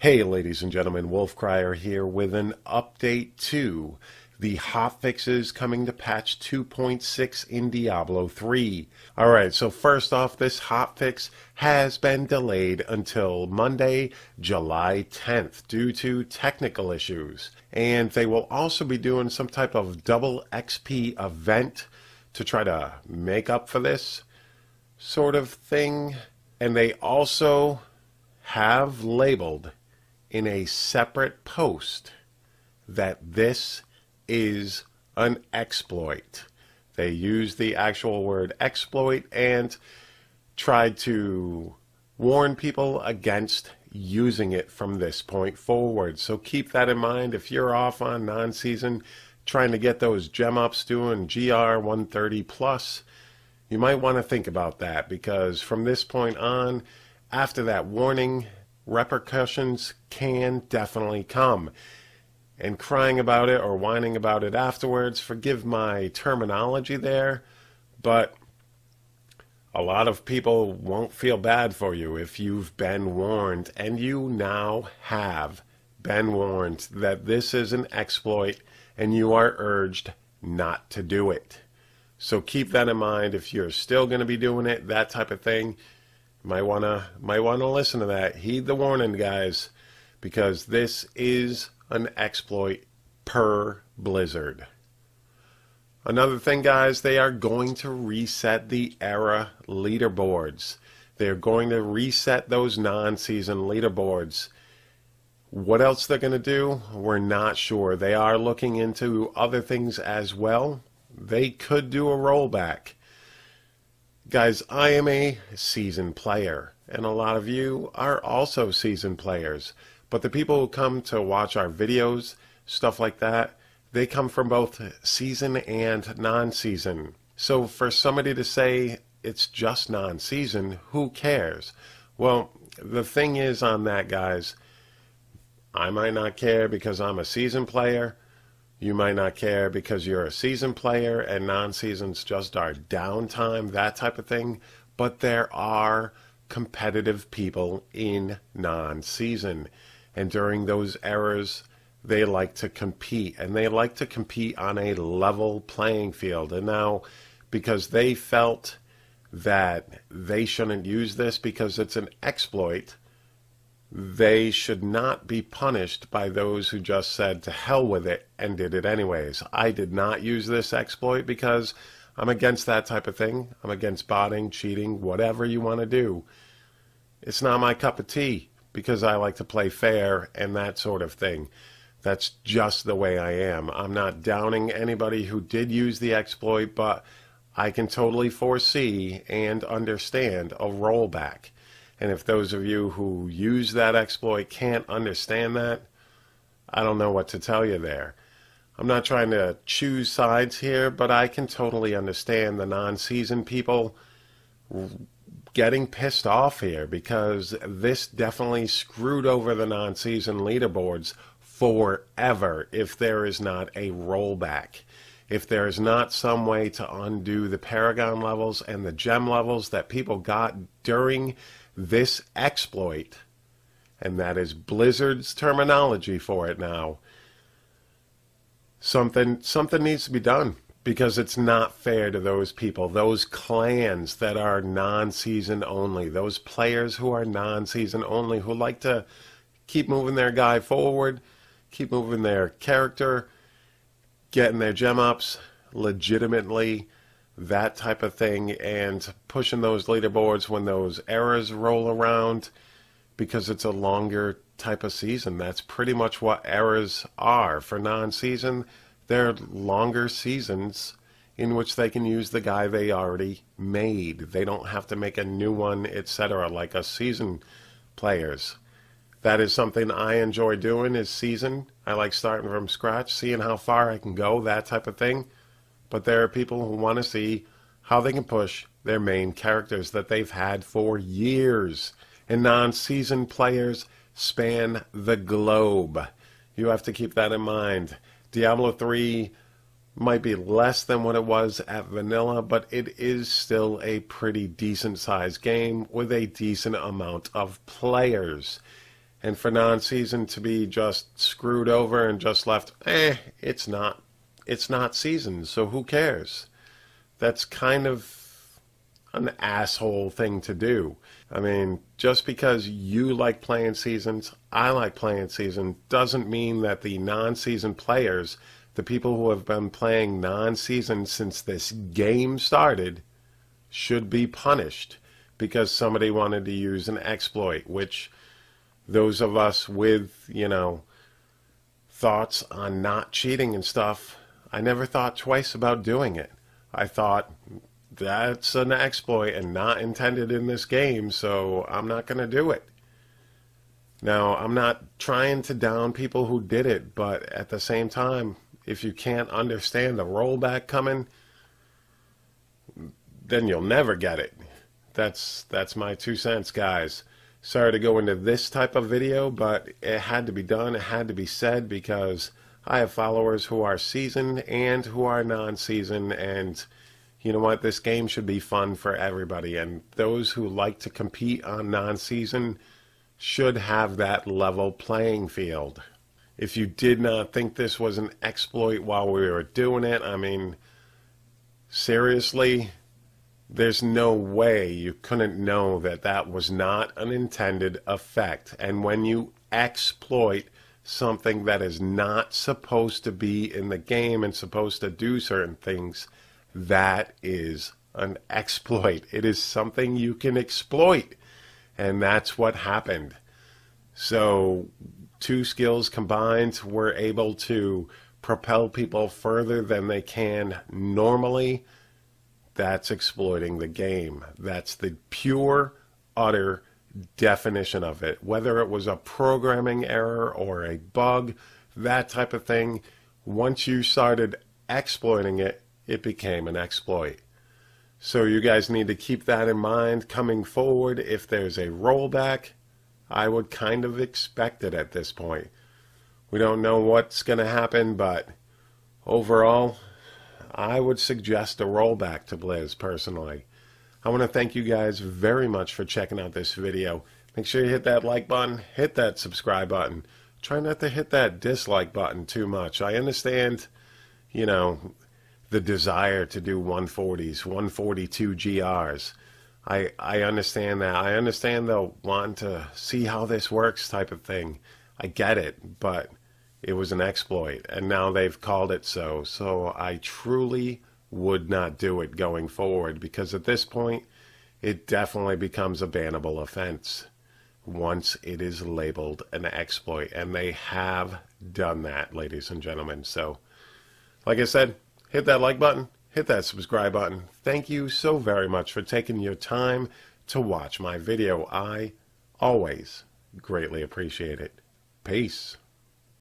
Hey ladies and gentlemen, Wolf Crier here with an update to the hotfixes coming to patch 2.6 in Diablo 3. Alright, so first off, this hotfix has been delayed until Monday, July 10th due to technical issues. And they will also be doing some type of double XP event to try to make up for this sort of thing. And they also have labeled in a separate post that this is an exploit. They used the actual word exploit and tried to warn people against using it from this point forward. So keep that in mind if you're off on non-season trying to get those gem ups doing GR 130 plus. You might want to think about that, because from this point on, after that warning, repercussions can definitely come. And crying about it or whining about it afterwards, forgive my terminology there, but a lot of people won't feel bad for you if you've been warned, and you now have been warned that this is an exploit and you are urged not to do it. So keep that in mind if you're still going to be doing it, that type of thing. Might wanna listen to that. Heed the warning, guys, because this is an exploit per Blizzard. Another thing, guys, they are going to reset the era leaderboards. They're going to reset those non-season leaderboards. What else they're going to do, we're not sure. They are looking into other things as well. They could do a rollback. Guys, I am a seasoned player, and a lot of you are also seasoned players. But the people who come to watch our videos, stuff like that, they come from both season and non-season. So for somebody to say it's just non-season, who cares? Well, the thing is on that, guys, I might not care because I'm a seasoned player. You might not care because you're a seasoned player and non-season's just our downtime, that type of thing. But there are competitive people in non-season. And during those eras, they like to compete. And they like to compete on a level playing field. And now, because they felt that they shouldn't use this because it's an exploit, they should not be punished by those who just said to hell with it and did it anyways. I did not use this exploit because I'm against that type of thing. I'm against botting, cheating, whatever you want to do. It's not my cup of tea because I like to play fair and that sort of thing. That's just the way I am. I'm not downing anybody who did use the exploit, but I can totally foresee and understand a rollback. And if those of you who use that exploit can't understand that, I don't know what to tell you there. I'm not trying to choose sides here, but I can totally understand the non-season people getting pissed off here, because this definitely screwed over the non-season leaderboards forever if there is not a rollback. If there is not some way to undo the Paragon levels and the gem levels that people got during this exploit, and that is Blizzard's terminology for it now, something needs to be done, because it's not fair to those people, those clans that are non-season only, those players who are non-season only, who like to keep moving their guy forward, keep moving their character, getting their gem ups legitimately, that type of thing, and pushing those leaderboards when those eras roll around, because it's a longer type of season. That's pretty much what eras are for non-season. They're longer seasons in which they can use the guy they already made. They don't have to make a new one, etc., like us season players. That is something I enjoy doing, is season. I like starting from scratch, seeing how far I can go, that type of thing. But there are people who want to see how they can push their main characters that they've had for years. And non-season players span the globe. You have to keep that in mind. Diablo 3 might be less than what it was at vanilla, but it is still a pretty decent sized game with a decent amount of players. and for non-season to be just screwed over and just left, it's not seasoned, so who cares? That's kind of an asshole thing to do. I mean, just because you like playing seasons, I like playing season, doesn't mean that the non-season players, the people who have been playing non-season since this game started, should be punished because somebody wanted to use an exploit, which those of us with, thoughts on not cheating and stuff, I never thought twice about doing it. I thought, that's an exploit and not intended in this game, so I'm not going to do it. Now, I'm not trying to down people who did it, but at the same time, if you can't understand the rollback coming, then you'll never get it. That's my 2 cents, guys. Sorry to go into this type of video, but it had to be done. It had to be said because I have followers who are seasoned and who are non-seasoned, and you know what? This game should be fun for everybody, and those who like to compete on non-season should have that level playing field. If you did not think this was an exploit while we were doing it, I mean, seriously, there's no way you couldn't know that that was not an intended effect. And when you exploit something that is not supposed to be in the game and supposed to do certain things, that is an exploit. It is something you can exploit. And that's what happened. So 2 skills combined were able to propel people further than they can normally. That's exploiting the game. That's the pure, utter definition of it. Whether it was a programming error or a bug, that type of thing, once you started exploiting it, it became an exploit. So you guys need to keep that in mind coming forward. If there's a rollback, I would kind of expect it at this point. We don't know what's going to happen, but overall, I would suggest a rollback to Blizz personally. I want to thank you guys very much for checking out this video. Make sure you hit that like button, hit that subscribe button. Try not to hit that dislike button too much. I understand, the desire to do 140s, 142 GRs. I understand that. I understand they'll want to see how this works type of thing. I get it, but it was an exploit, and now they've called it so. So I truly would not do it going forward, because at this point, it definitely becomes a bannable offense once it is labeled an exploit, and they have done that, ladies and gentlemen. So, like I said, hit that like button, hit that subscribe button. Thank you so very much for taking your time to watch my video. I always greatly appreciate it. Peace.